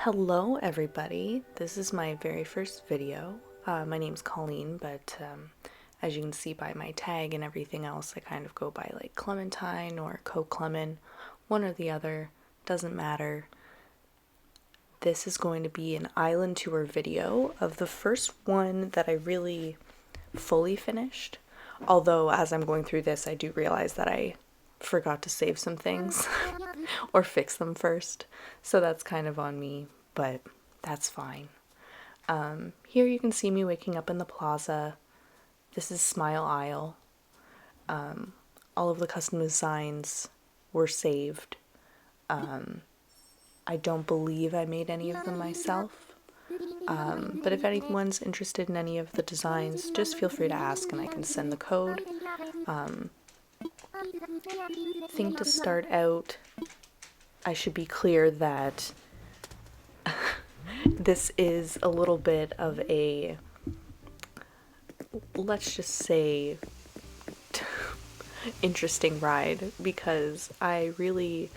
Hello everybody, this is my very first video. My name's Colleen, but as you can see by my tag and everything else, I kind of go by like Clementine or Co-Clemen, one or the other, doesn't matter. This is going to be an island tour video of the first one that I really fully finished. Although as I'm going through this, I do realize that I forgot to save some things or fix them first, so that's kind of on me, but that's fine. Here you can see me waking up in the plaza. This is Smile Isle. All of the custom designs were saved. I don't believe I made any of them myself, but if anyone's interested in any of the designs, just feel free to ask and I can send the code. I think to start out, I should be clear that this is a little bit of a, let's just say, interesting ride, because I really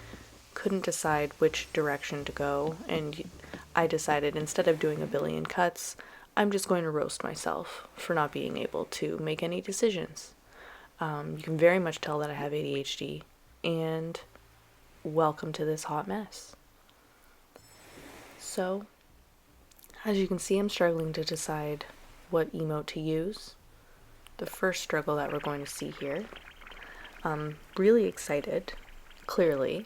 couldn't decide which direction to go, and I decided instead of doing a billion cuts, I'm just going to roast myself for not being able to make any decisions. You can very much tell that I have ADHD, and welcome to this hot mess. So, as you can see, I'm struggling to decide what emote to use. The first struggle that we're going to see here. I'm really excited, clearly.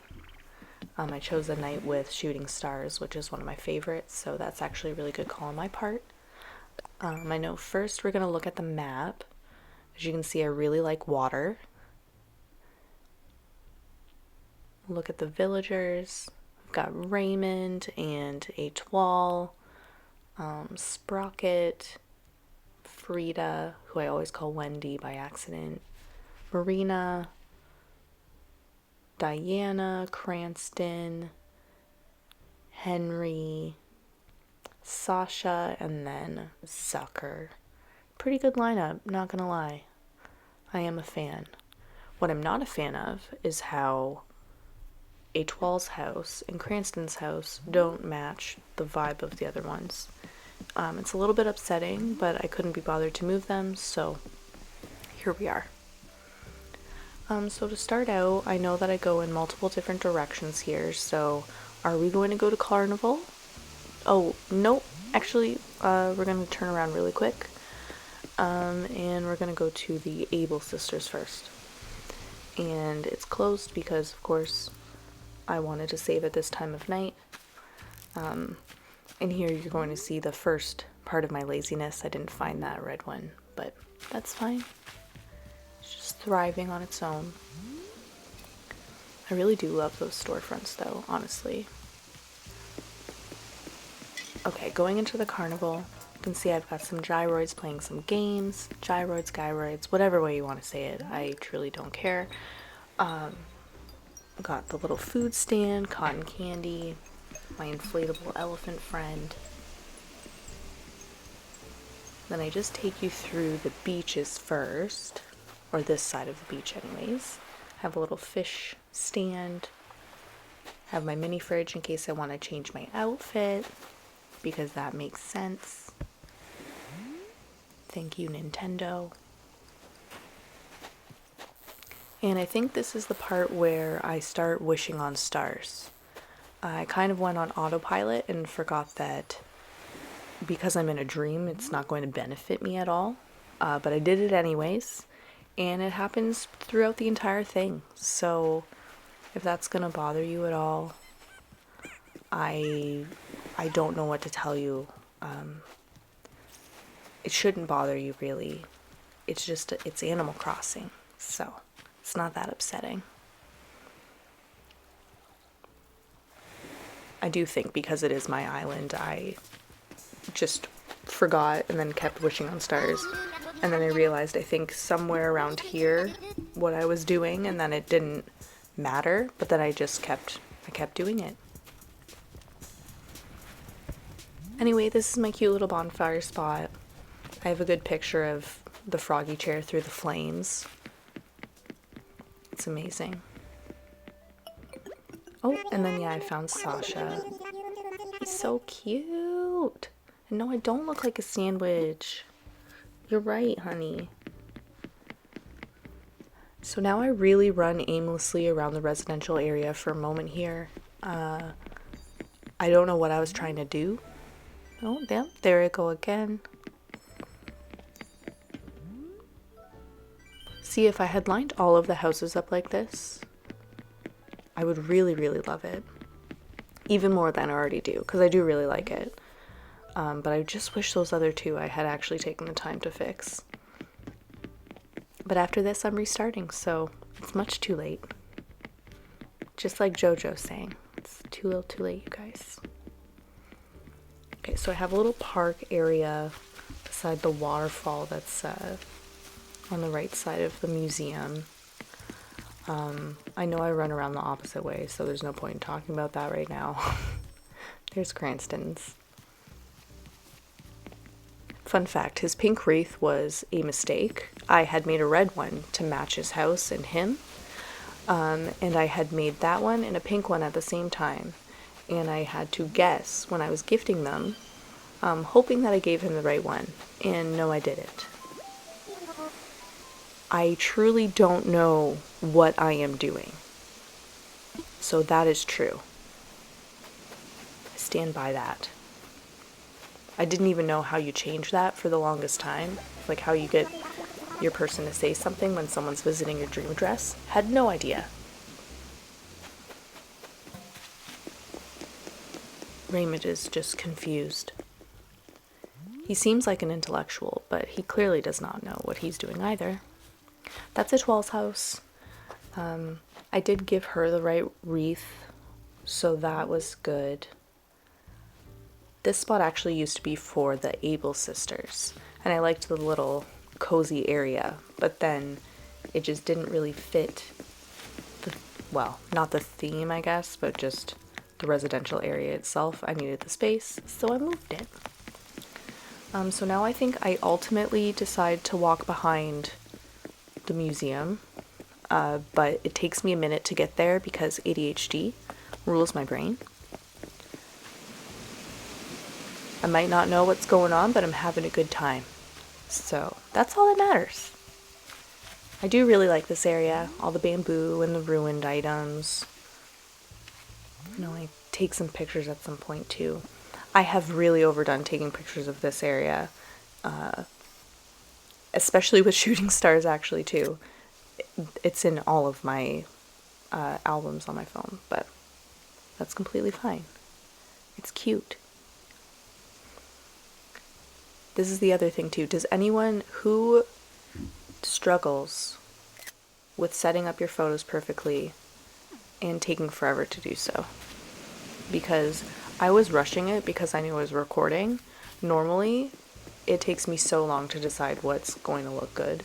I chose a night with shooting stars, which is one of my favorites, so that's actually a really good call on my part. I know first we're going to look at the map. As you can see, I really like water. Look at the villagers. We've got Raymond and Etoile, Sprocket, Frida, who I always call Wendy by accident, Marina, Diana, Cranston, Henry, Sasha, and then Zucker. Pretty good lineup, not gonna lie. I am a fan. What I'm not a fan of is how Etoile's house and Cranston's house don't match the vibe of the other ones. It's a little bit upsetting, but I couldn't be bothered to move them, so here we are. So to start out, I know that I go in multiple different directions here, so are we going to go to Carnival? Oh, nope. Actually, we're going to turn around really quick. And we're going to go to the Able Sisters first. And it's closed because, of course, I wanted to save at this time of night. And here you're going to see the first part of my laziness. I didn't find that red one, but that's fine. It's just thriving on its own. I really do love those storefronts though, honestly. Okay, going into the carnival, you can see I've got some gyroids playing some games. Gyroids, gyroids, whatever way you want to say it. I truly don't care. Got the little food stand, cotton candy, my inflatable elephant friend. Then I just take you through the beaches first, or this side of the beach anyways. Have a little fish stand, have my mini fridge in case I want to change my outfit, because that makes sense. Thank you, Nintendo. And I think this is the part where I start wishing on stars. I kind of went on autopilot and forgot that because I'm in a dream, it's not going to benefit me at all. But I did it anyways, and it happens throughout the entire thing. So if that's going to bother you at all, I don't know what to tell you. It shouldn't bother you, really. It's just, it's Animal Crossing, so it's not that upsetting. I do think because it is my island, I just forgot and then kept wishing on stars. And then I realized, I think somewhere around here, what I was doing, and then it didn't matter, but then I kept doing it. Anyway, this is my cute little bonfire spot. I have a good picture of the froggy chair through the flames. It's amazing. Oh, and then yeah, I found Sasha. He's so cute. And no, I don't look like a sandwich. You're right, honey. So now I really run aimlessly around the residential area for a moment here. I don't know what I was trying to do. Oh, damn, there I go again. See, if I had lined all of the houses up like this, I would really, really love it. Even more than I already do, because I do really like it. But I just wish those other two I had actually taken the time to fix. But after this, I'm restarting, so it's much too late. Just like JoJo saying, it's too little too late, you guys. Okay, so I have a little park area beside the waterfall that's on the right side of the museum. I know I run around the opposite way, so there's no point in talking about that right now. There's Cranston's. Fun fact, his pink wreath was a mistake. I had made a red one to match his house and him. And I had made that one and a pink one at the same time. And I had to guess when I was gifting them, hoping that I gave him the right one. And no, I didn't. I truly don't know what I am doing. So that is true. I stand by that. I didn't even know how you change that for the longest time. Like how you get your person to say something when someone's visiting your dream address. Had no idea. Raymond is just confused. He seems like an intellectual, but he clearly does not know what he's doing either. That's Etoile's house. I did give her the right wreath, so that was good. This spot actually used to be for the Able sisters, and I liked the little cozy area, but then it just didn't really fit well, not the theme, I guess, but just the residential area itself. I needed the space, so I moved it. So now I think I ultimately decide to walk behind the museum, but it takes me a minute to get there because ADHD rules my brain. I might not know what's going on, but I'm having a good time. So that's all that matters. I do really like this area, all the bamboo and the ruined items. You know, I take some pictures at some point too. I have really overdone taking pictures of this area, especially with shooting stars actually too. It's in all of my albums on my phone, but that's completely fine. It's cute. This is the other thing too. Does anyone who struggles with setting up your photos perfectly and taking forever to do so? Because I was rushing it because I knew I was recording. Normally, it takes me so long to decide what's going to look good.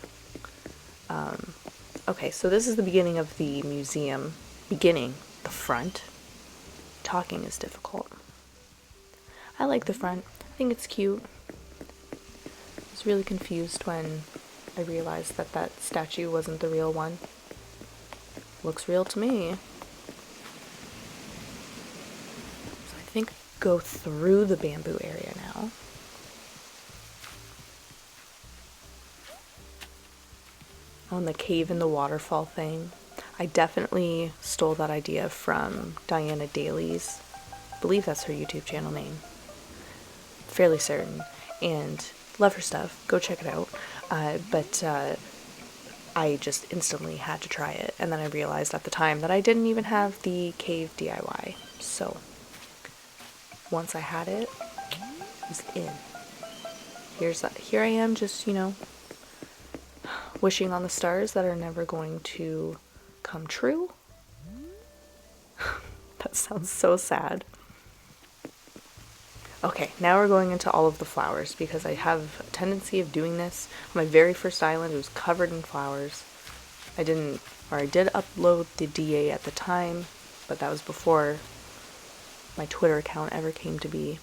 Okay, so this is the beginning of the museum. Beginning, the front. Talking is difficult. I like the front. I think it's cute. I was really confused when I realized that that statue wasn't the real one. Looks real to me. So I think go through the bamboo area now. On the cave in the waterfall thing. I definitely stole that idea from DianaDaisies. I believe that's her YouTube channel name. Fairly certain. And love her stuff. Go check it out. But I just instantly had to try it. And then I realized at the time that I didn't even have the cave DIY. So once I had it, it was in. Here I am just, wishing on the stars that are never going to come true. That sounds so sad. Okay, now we're going into all of the flowers because I have a tendency of doing this. On my very first island, it was covered in flowers. I did upload the DA at the time, but that was before my Twitter account ever came to be.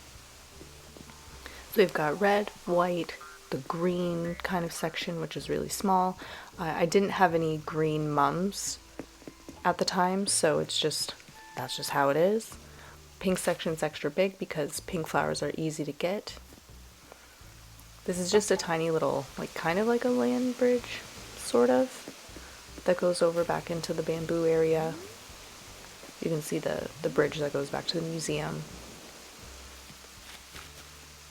So we've got red, white, the green kind of section, which is really small. I didn't have any green mums at the time, so that's just how it is. pink section's extra big because pink flowers are easy to get. This is just a tiny little, like kind of like a land bridge, sort of, that goes over back into the bamboo area. You can see the bridge that goes back to the museum.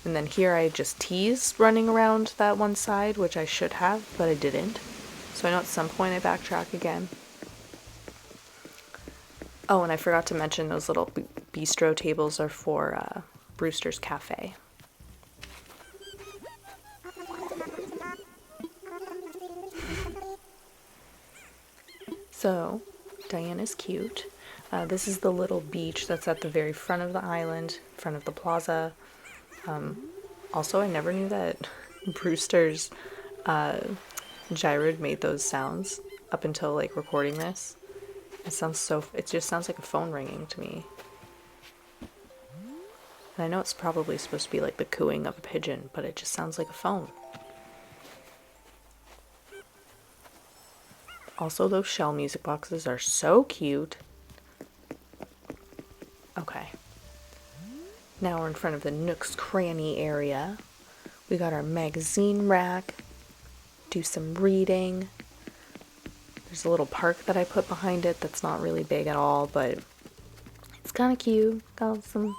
And then here I just teased running around that one side, which I should have, but I didn't. So I know at some point I backtrack again. Oh, and I forgot to mention those little bistro tables are for Brewster's Cafe. So, Diana's cute. This is the little beach that's at the very front of the island, front of the plaza. Also, I never knew that Brewster's gyro made those sounds up until like recording this. It just sounds like a phone ringing to me. And I know it's probably supposed to be like the cooing of a pigeon, but it just sounds like a phone. Also, those shell music boxes are so cute. Okay. Now we're in front of the Nook's Cranny area. We got our magazine rack. Do some reading. There's a little park that I put behind it that's not really big at all, but it's kind of cute. Got some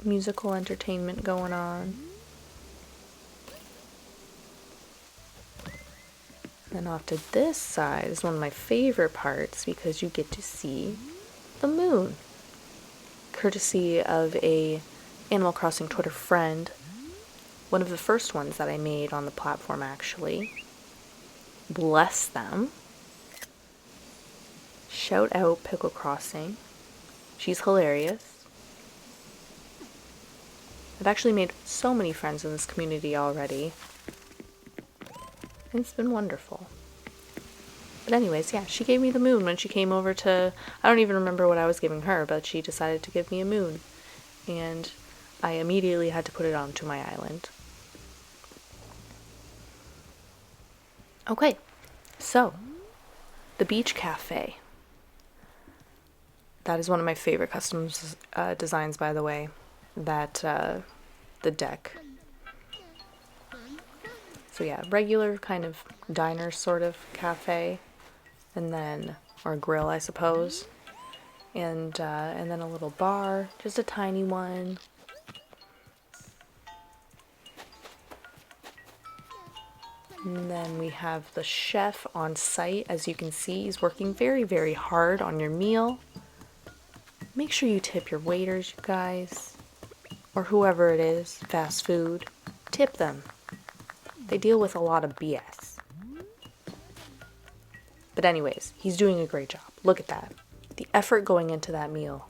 musical entertainment going on. And then off to this side is one of my favorite parts because you get to see the moon. Courtesy of a Animal Crossing Twitter friend. One of the first ones that I made on the platform, actually. Bless them. Shout out Pickle Crossing. She's hilarious. I've actually made so many friends in this community already. It's been wonderful. But anyways, yeah, she gave me the moon when she came over to... I don't even remember what I was giving her, but she decided to give me a moon. And I immediately had to put it onto my island. Okay, so, the beach cafe. That is one of my favorite custom designs, by the way. That, the deck. So yeah, regular kind of diner sort of cafe, and then, or grill, I suppose. And then a little bar, just a tiny one. And then we have the chef on site. As you can see, he's working very, very hard on your meal. Make sure you tip your waiters, you guys. Or whoever it is, fast food. Tip them. They deal with a lot of BS. But anyways, he's doing a great job. Look at that. The effort going into that meal.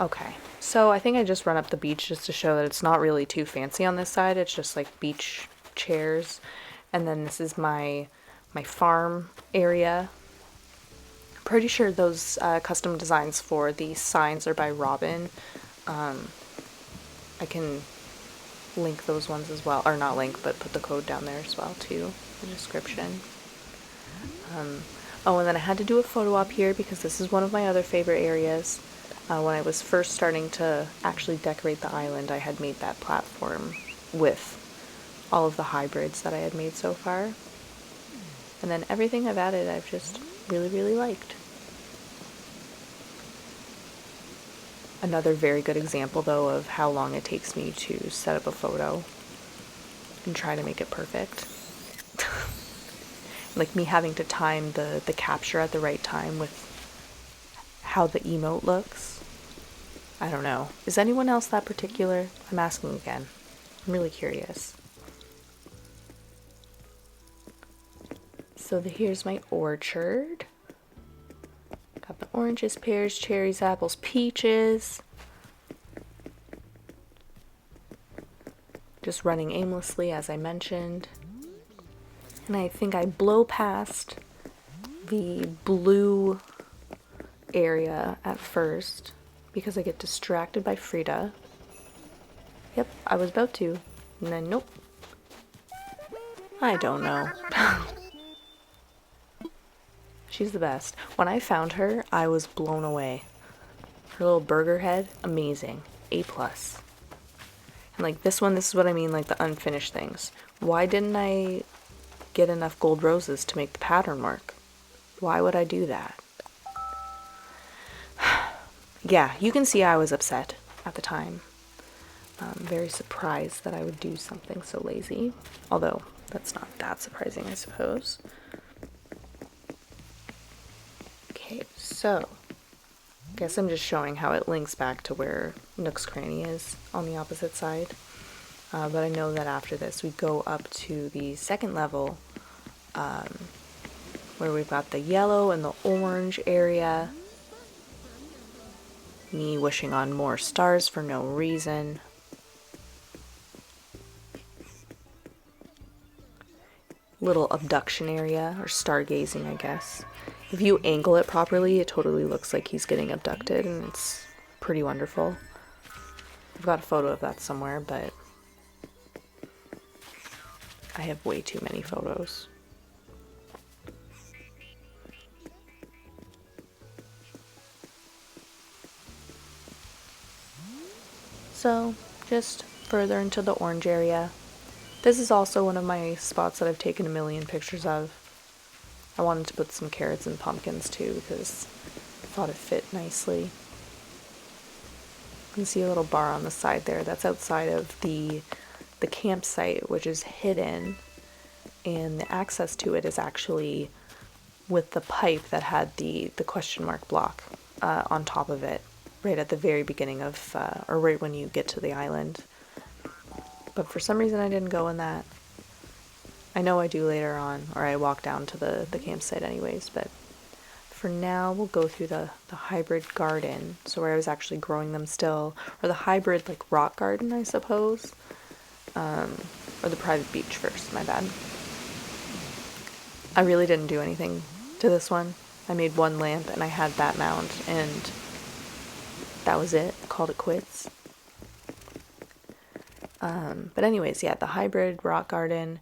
Okay, so I think I just run up the beach just to show that it's not really too fancy on this side. It's just like beach chairs. And then this is my farm area. I'm pretty sure those custom designs for the signs are by Robin. I can link those ones as well. Or not link, but put the code down there as well too in the description. Oh, and then I had to do a photo op here because this is one of my other favorite areas. When I was first starting to actually decorate the island, I had made that platform with all of the hybrids that I had made so far. And then everything I've added, I've just really, really liked. Another very good example, though, of how long it takes me to set up a photo and try to make it perfect. Like me having to time the capture at the right time with how the emote looks. I don't know. Is anyone else that particular? I'm asking again. I'm really curious. So here's my orchard. Got the oranges, pears, cherries, apples, peaches. Just running aimlessly, as I mentioned. And I think I blow past the blue area at first because I get distracted by Frida. Yep, I was about to. And then nope. I don't know. She's the best. When I found her, I was blown away. Her little burger head, amazing. A+. And like this one, this is what I mean, like the unfinished things. Why didn't I get enough gold roses to make the pattern work? Why would I do that? Yeah, you can see I was upset at the time. Very surprised that I would do something so lazy. Although, that's not that surprising, I suppose. Okay, so I guess I'm just showing how it links back to where Nook's Cranny is on the opposite side. But I know that after this we go up to the second level where we've got the yellow and the orange area. Me wishing on more stars for no reason. Little abduction area, or stargazing, I guess. If you angle it properly, it totally looks like he's getting abducted, and it's pretty wonderful. I've got a photo of that somewhere, but I have way too many photos. So, just further into the orange area. This is also one of my spots that I've taken a million pictures of. I wanted to put some carrots and pumpkins too because I thought it fit nicely. You can see a little bar on the side there. That's outside of the campsite, which is hidden, and the access to it is actually with the pipe that had the question mark block on top of it, right at the very beginning of, or right when you get to the island. But for some reason I didn't go in that. I know I do later on, or I walk down to the campsite anyways, but for now we'll go through the hybrid garden, so where I was actually growing them still, or the hybrid like rock garden, I suppose, or the private beach first, my bad. I really didn't do anything to this one. I made one lamp and I had that mound, and that was it. I called it quits. But anyways, yeah, the hybrid rock garden,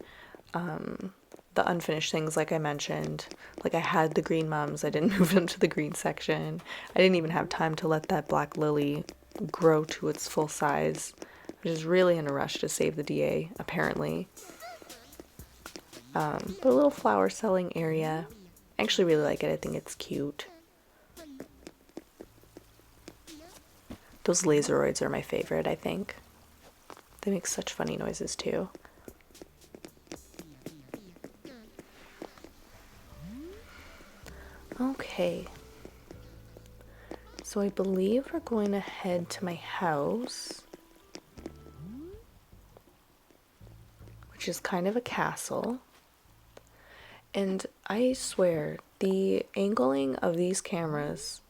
the unfinished things like I mentioned, like I had the green mums, I didn't move them to the green section. I didn't even have time to let that black lily grow to its full size. I was really in a rush to save the DA, apparently. But a little flower selling area. I actually really like it. I think it's cute. Those laseroids are my favorite, I think. They make such funny noises too. Okay. So I believe we're going to head to my house, which is kind of a castle. And I swear, the angling of these cameras,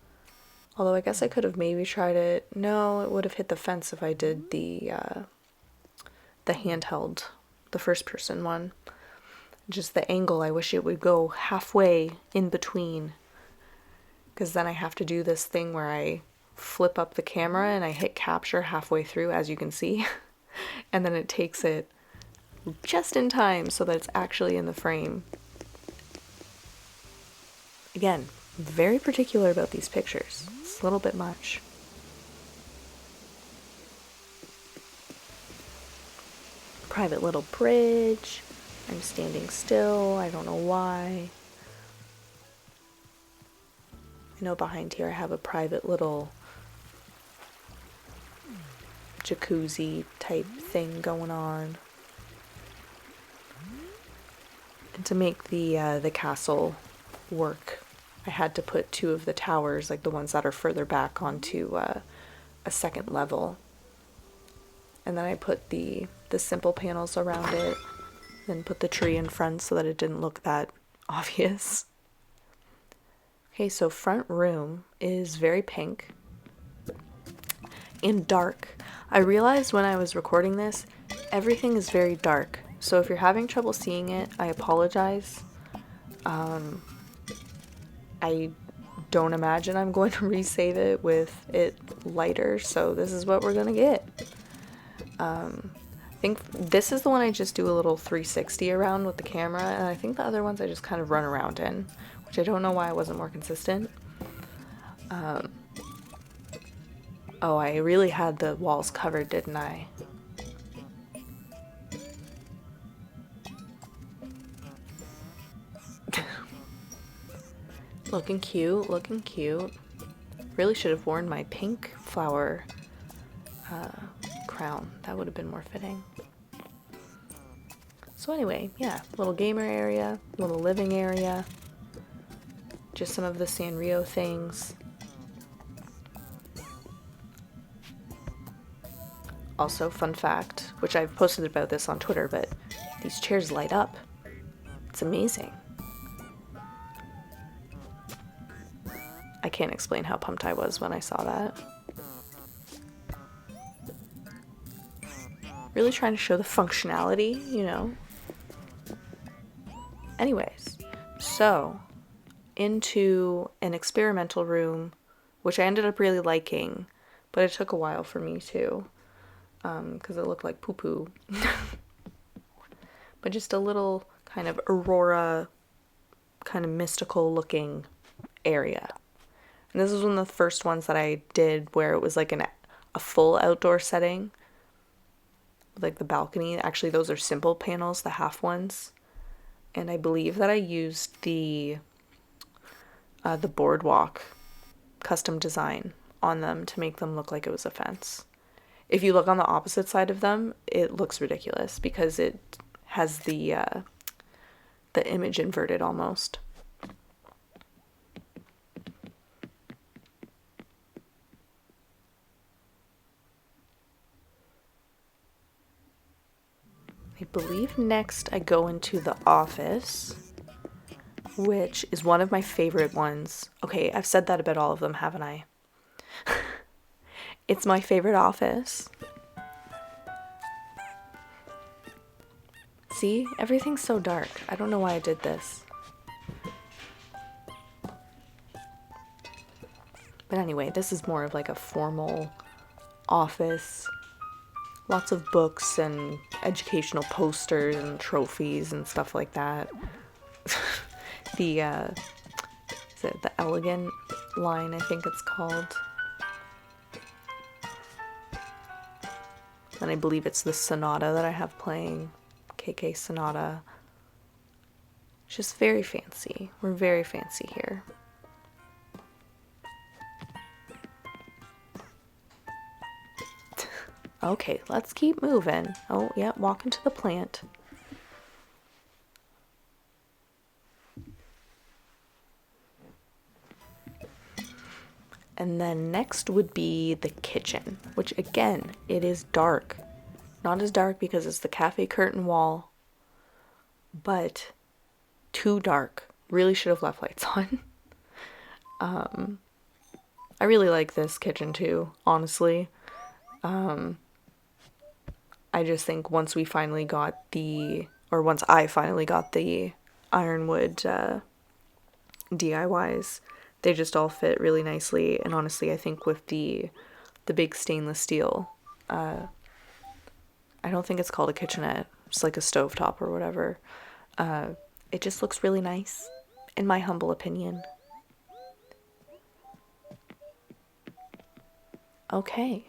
although I guess I could have maybe tried it. No, it would have hit the fence if I did the handheld, the first person one. Just the angle, I wish it would go halfway in between, because then I have to do this thing where I flip up the camera and I hit capture halfway through, as you can see, and then it takes it just in time so that it's actually in the frame. Again, very particular about these pictures. It's a little bit much. Private little bridge. I'm standing still. I don't know why. I know behind here I have a private little jacuzzi type thing going on. And to make the castle work, I had to put two of the towers, like the ones that are further back, onto a second level. And then I put the simple panels around it, then put the tree in front so that it didn't look that obvious. Okay, so front room is very pink and dark. I realized when I was recording this, everything is very dark. So if you're having trouble seeing it, I apologize. I don't imagine I'm going to resave it with it lighter, so this is what we're gonna get. I think this is the one I just do a little 360 around with the camera, and I think the other ones I just kind of run around in which I don't know why I wasn't more consistent. Oh, I really had the walls covered, didn't I? Looking cute, looking cute. Really should have worn my pink flower crown. That would have been more fitting. So anyway, yeah, little gamer area, little living area. Just some of the Sanrio things. Also, fun fact, which I've posted about this on Twitter, but these chairs light up. It's amazing. I can't explain how pumped I was when I saw that. Really trying to show the functionality, you know. Anyways, so into an experimental room, which I ended up really liking, but it took a while for me too. Because it looked like poo-poo. But just a little kind of aurora, kind of mystical looking area. And this was one of the first ones that I did where it was like a full outdoor setting. Like the balcony. Actually, those are simple panels, the half ones. And I believe that I used the boardwalk custom design on them to make them look like it was a fence. If you look on the opposite side of them, it looks ridiculous because it has the image inverted almost. I believe next I go into the office, which is one of my favorite ones. Okay, I've said that about all of them, haven't I? It's my favorite office. See? Everything's so dark. I don't know why I did this. But anyway, this is more of like a formal office. Lots of books and educational posters and trophies and stuff like that. Is it the Elegant line, I think it's called. And I believe it's the Sonata that I have playing. KK Sonata. It's just very fancy. We're very fancy here. Okay, let's keep moving. Oh, yeah, walk into the plant. And then next would be the kitchen, which again, it is dark. Not as dark because it's the cafe curtain wall, but too dark. Really should have left lights on. I really like this kitchen too, honestly. I just think once I finally got the ironwood DIYs, they just all fit really nicely. And honestly, I think with the big stainless steel, I don't think it's called a kitchenette, it's like a stovetop or whatever. It just looks really nice, in my humble opinion. Okay.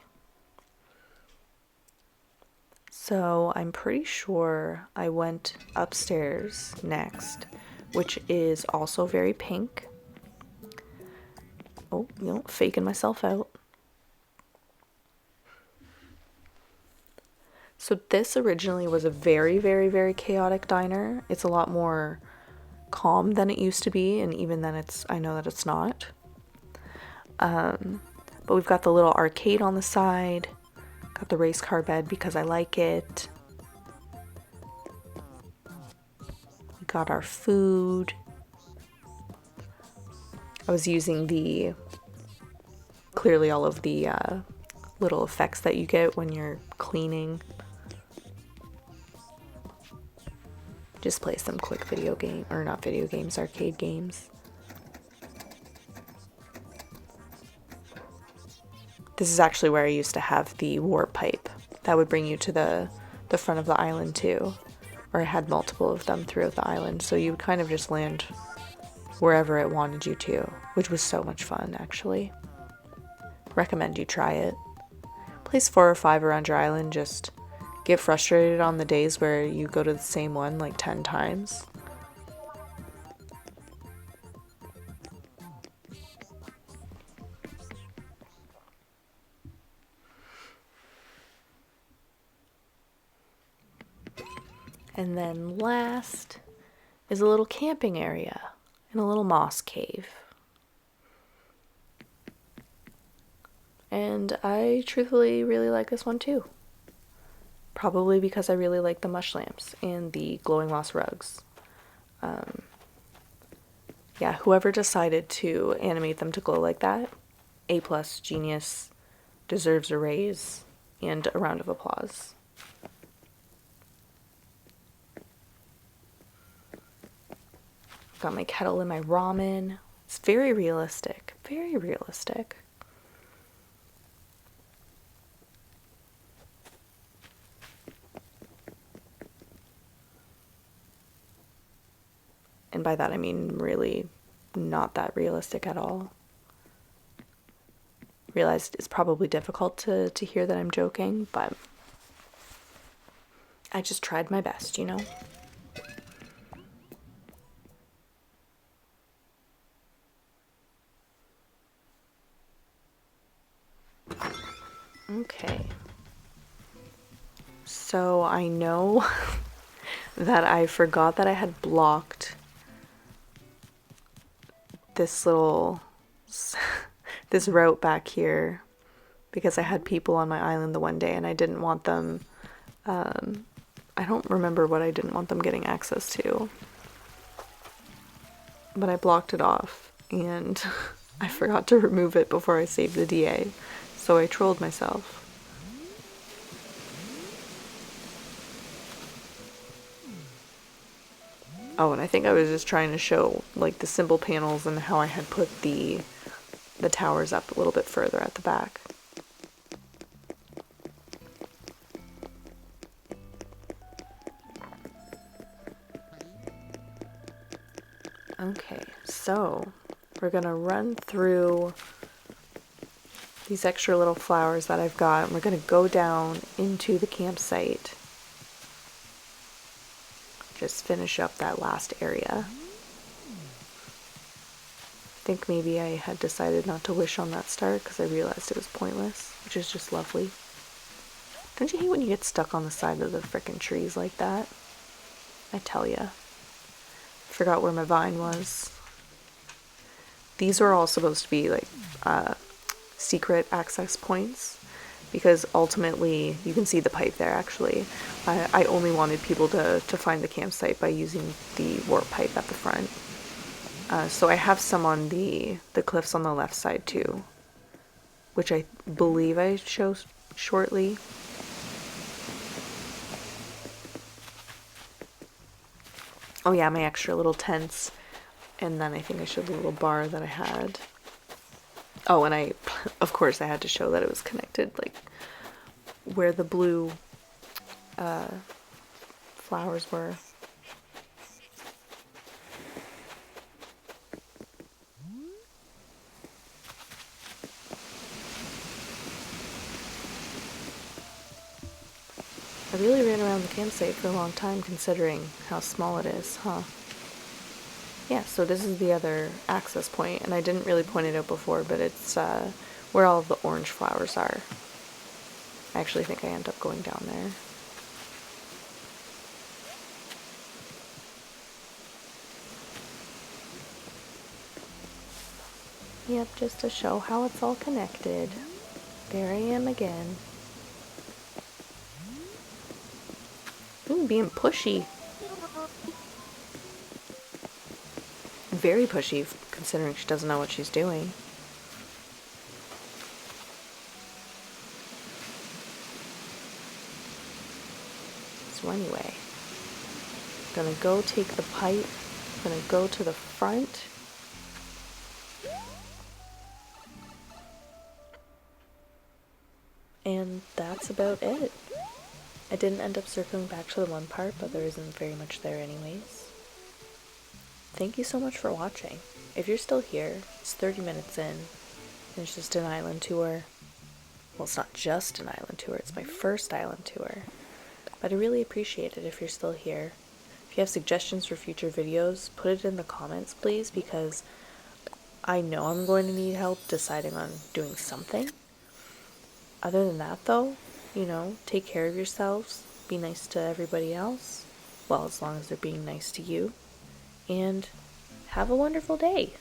So I'm pretty sure I went upstairs next, which is also very pink. Oh, you know, faking myself out. So this originally was a very, very, very chaotic diner. It's a lot more calm than it used to be, and even then I know that it's not. But we've got the little arcade on the side. Got the race car bed because I like it. We got our food. I was using clearly all of the little effects that you get when you're cleaning. Just play some quick arcade games. This is actually where I used to have the warp pipe. That would bring you to the front of the island too. Or I had multiple of them throughout the island, so you would kind of just land wherever it wanted you to, which was so much fun, actually. Recommend you try it. Place 4 or 5 around your island. Just get frustrated on the days where you go to the same one like 10 times. And then last is a little camping area in a little moss cave. And I truthfully really like this one too. Probably because I really like the mush lamps and the glowing moss rugs. Yeah, whoever decided to animate them to glow like that, A+, genius, deserves a raise and a round of applause. Got my kettle and my ramen. It's very realistic, very realistic. And by that I mean really not that realistic at all. Realized it's probably difficult to hear that I'm joking, but I just tried my best, you know? Okay. So I know that I forgot that I had blocked this little this route back here because I had people on my island the one day and I didn't want them I don't remember what I didn't want them getting access to, but I blocked it off and I forgot to remove it before I saved the DA, so I trolled myself. Oh, and I think I was just trying to show like the simple panels and how I had put the towers up a little bit further at the back. Okay, so we're gonna run through these extra little flowers that I've got, and we're gonna go down into the campsite. Just finish up that last area. I think maybe I had decided not to wish on that star because I realized it was pointless, which is just lovely. Don't you hate when you get stuck on the side of the frickin' trees like that? I tell ya. Forgot where my vine was. These are all supposed to be like secret access points because ultimately you can see the pipe there actually. I only wanted people to find the campsite by using the warp pipe at the front. So I have some on the cliffs on the left side too, which I believe I show shortly. Oh yeah, my extra little tents. And then I think I showed the little bar that I had. Oh, and of course I had to show that it was connected, like where the blue flowers were. I really ran around the campsite for a long time considering how small it is, huh? Yeah, so this is the other access point, and I didn't really point it out before, but it's where all of the orange flowers are. I actually think I end up going down there. Yep, just to show how it's all connected. There I am again. Ooh, being pushy. Very pushy, considering she doesn't know what she's doing. So anyway, I'm gonna go take the pipe. I'm gonna go to the front. And that's about it. I didn't end up circling back to the one part, but there isn't very much there anyways. thank you so much for watching. If you're still here, it's 30 minutes in, and it's just an island tour. Well, it's not just an island tour, it's my first island tour. But I really appreciate it if you're still here. If you have suggestions for future videos, put it in the comments, please, because I know I'm going to need help deciding on doing something. Other than that, though, take care of yourselves, be nice to everybody else, well, as long as they're being nice to you, and have a wonderful day.